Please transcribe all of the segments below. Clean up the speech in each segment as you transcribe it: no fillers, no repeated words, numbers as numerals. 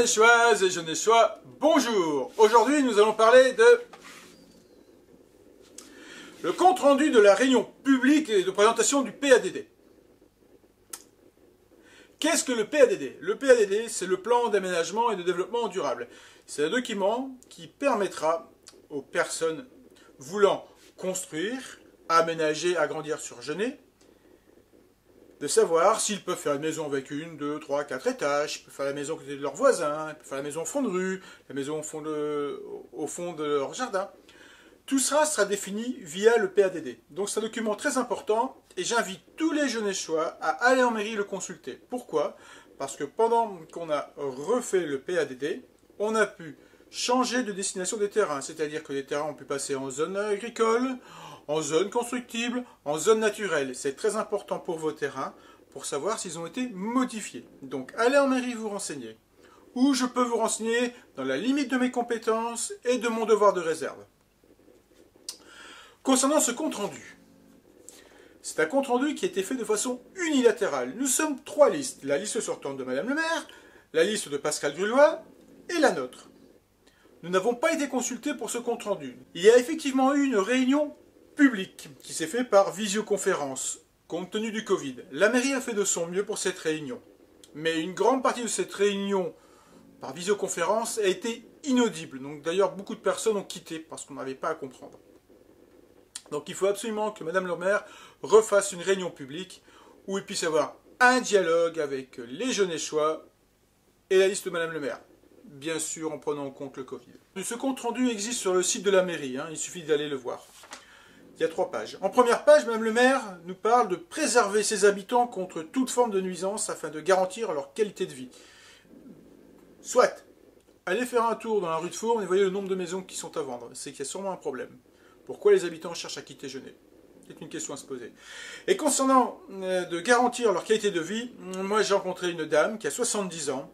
Genechoises et Genechois, bonjour. Aujourd'hui, nous allons parler de le compte-rendu de la réunion publique et de présentation du PADD. Qu'est-ce que le PADD? Le PADD, c'est le plan d'aménagement et de développement durable. C'est un document qui permettra aux personnes voulant construire, aménager, agrandir sur Genêt, de savoir s'ils peuvent faire une maison avec 1, 2, 3, 4 étages, ils peuvent faire la maison à côté de leurs voisins, ils peuvent faire la maison au fond de rue, la maison au fond de leur jardin. Tout ça sera défini via le PADD. Donc c'est un document très important et j'invite tous les Genechois à aller en mairie le consulter. Pourquoi? Parce que pendant qu'on a refait le PADD, on a pu changer de destination des terrains. C'est-à-dire que les terrains ont pu passer en zone agricole, en zone constructible, en zone naturelle. C'est très important pour vos terrains pour savoir s'ils ont été modifiés. Donc allez en mairie vous renseigner. Ou je peux vous renseigner dans la limite de mes compétences et de mon devoir de réserve. Concernant ce compte-rendu, c'est un compte-rendu qui a été fait de façon unilatérale. Nous sommes 3 listes. La liste sortante de Madame le maire, la liste de Pascal Grulois et la nôtre. Nous n'avons pas été consultés pour ce compte-rendu. Il y a effectivement eu une réunion publique qui s'est faite par visioconférence, compte tenu du Covid. La mairie a fait de son mieux pour cette réunion. Mais une grande partie de cette réunion par visioconférence a été inaudible. Donc d'ailleurs, beaucoup de personnes ont quitté parce qu'on n'avait pas à comprendre. Donc il faut absolument que Madame le maire refasse une réunion publique où il puisse y avoir un dialogue avec les Genechois et la liste de Madame le maire. Bien sûr en prenant en compte le Covid. Ce compte rendu existe sur le site de la mairie, il suffit d'aller le voir. Il y a 3 pages. En première page, Madame le maire nous parle de préserver ses habitants contre toute forme de nuisance afin de garantir leur qualité de vie. Soit, allez faire un tour dans la rue de Fournes et voyez le nombre de maisons qui sont à vendre. C'est qu'il y a sûrement un problème. Pourquoi les habitants cherchent à quitter Genêt? C'est une question à se poser. Et concernant de garantir leur qualité de vie, moi j'ai rencontré une dame qui a 70 ans,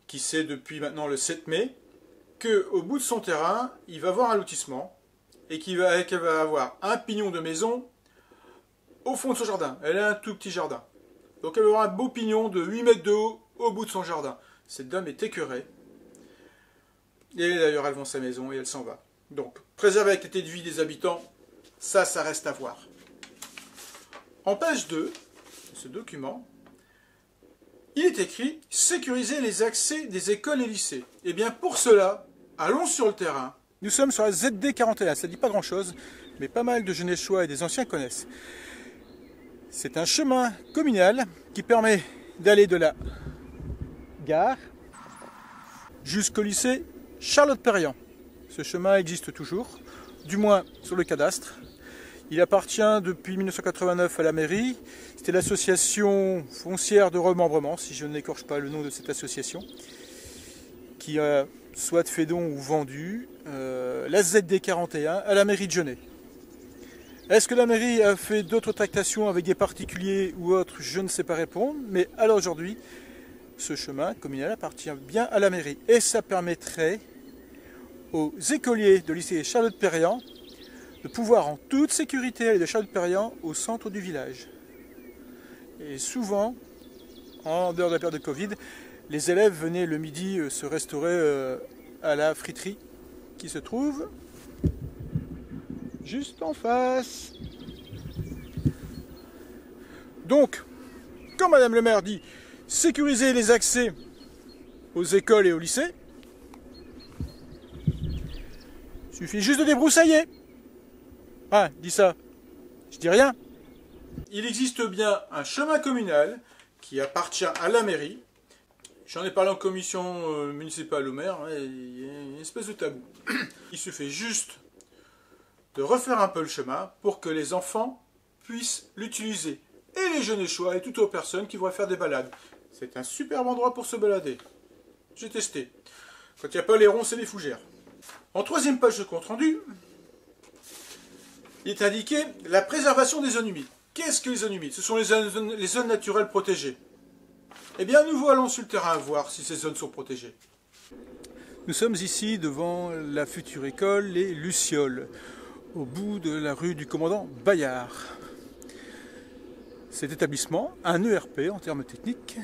qui sait depuis maintenant le 7 mai, qu'au bout de son terrain, il va avoir un lotissement, et qu'elle va avoir un pignon de maison au fond de son jardin. Elle a un tout petit jardin. Donc elle va avoir un beau pignon de 8 mètres de haut au bout de son jardin. Cette dame est écœurée. Et d'ailleurs, elle vend sa maison et elle s'en va. Donc, préserver la qualité de vie des habitants, ça reste à voir. En page 2 de ce document, il est écrit « Sécuriser les accès des écoles et lycées ». Eh bien, pour cela, allons sur le terrain. Nous sommes sur la ZD 41, ça ne dit pas grand-chose, mais pas mal de Genechois et des anciens connaissent. C'est un chemin communal qui permet d'aller de la gare jusqu'au lycée Charlotte-Perriand. Ce chemin existe toujours, du moins sur le cadastre. Il appartient depuis 1989 à la mairie. C'était l'association foncière de remembrement, si je n'écorche pas le nom de cette association, qui a soit fait don ou vendu la ZD 41 à la mairie de Genêt. Est-ce que la mairie a fait d'autres tractations avec des particuliers ou autres? Je ne sais pas répondre, mais à l'aujourd'hui, ce chemin communal appartient bien à la mairie. Et ça permettrait aux écoliers de lycée Charlotte-Perriand de pouvoir en toute sécurité aller de Charlotte-Perriand au centre du village. Et souvent, en dehors de la période de Covid, les élèves venaient le midi se restaurer à la friterie qui se trouve juste en face. Donc, comme Madame le maire dit, sécuriser les accès aux écoles et aux lycées, il suffit juste de débroussailler. Ah, dis ça. Je dis rien. Il existe bien un chemin communal qui appartient à la mairie. J'en ai parlé en commission municipale au maire, il y a une espèce de tabou. Il suffit juste de refaire un peu le chemin pour que les enfants puissent l'utiliser. Et les Genechois et toutes autres personnes qui voudraient faire des balades. C'est un superbe endroit pour se balader. J'ai testé. Quand il n'y a pas les ronces et les fougères. En 3e page de compte rendu, il est indiqué la préservation des zones humides. Qu'est-ce que les zones humides? Ce sont les zones naturelles protégées. Eh bien, nous allons sur le terrain voir si ces zones sont protégées. Nous sommes ici devant la future école Les Lucioles, au bout de la rue du commandant Bayard. Cet établissement, un ERP en termes techniques,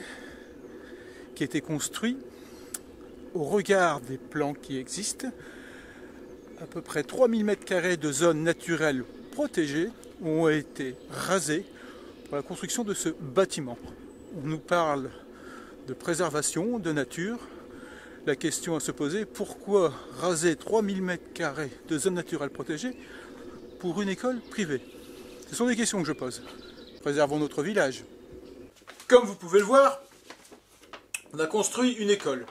qui a été construit au regard des plans qui existent, à peu près 3000 m² de zones naturelles protégées ont été rasées pour la construction de ce bâtiment. On nous parle de préservation, de nature. La question à se poser, pourquoi raser 3000 m² de zones naturelles protégées pour une école privée? Ce sont des questions que je pose. Préservons notre village. Comme vous pouvez le voir, on a construit une école.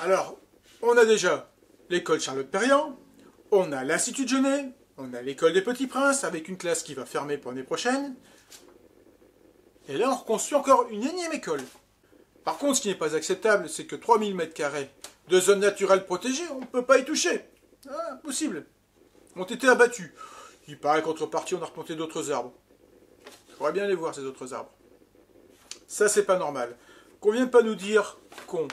Alors, on a déjà l'école Charlotte-Perriand, on a l'Institut de Genève, on a l'école des Petits Princes avec une classe qui va fermer pour l'année prochaine. Et là, on reconstruit encore une énième école. Par contre, ce qui n'est pas acceptable, c'est que 3000 m² de zones naturelles protégées, on ne peut pas y toucher. Ah, impossible. Ont été abattus. Il paraît qu'en contrepartie, on a replanté d'autres arbres. J'aimerais bien les voir, ces autres arbres. Ça, c'est pas normal. Qu'on ne vienne pas nous dire qu'on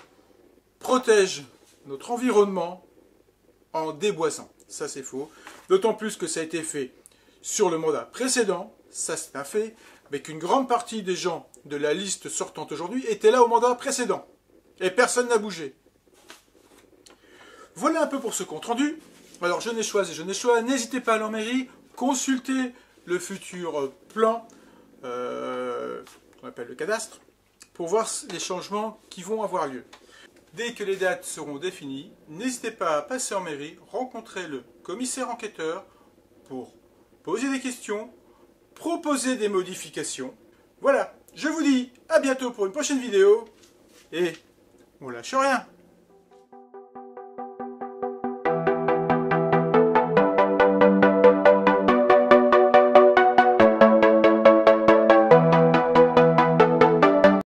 protège notre environnement en déboisant. Ça, c'est faux. D'autant plus que ça a été fait sur le mandat précédent. Ça, c'est un fait. Mais qu'une grande partie des gens de la liste sortante aujourd'hui étaient là au mandat précédent. Et personne n'a bougé. Voilà un peu pour ce compte rendu. Alors, je n'ai choisi, n'hésitez pas à aller en mairie, consulter le futur plan, qu'on appelle le cadastre, pour voir les changements qui vont avoir lieu. Dès que les dates seront définies, n'hésitez pas à passer en mairie, rencontrer le commissaire enquêteur pour poser des questions, proposer des modifications. Voilà, je vous dis à bientôt pour une prochaine vidéo, et on lâche rien.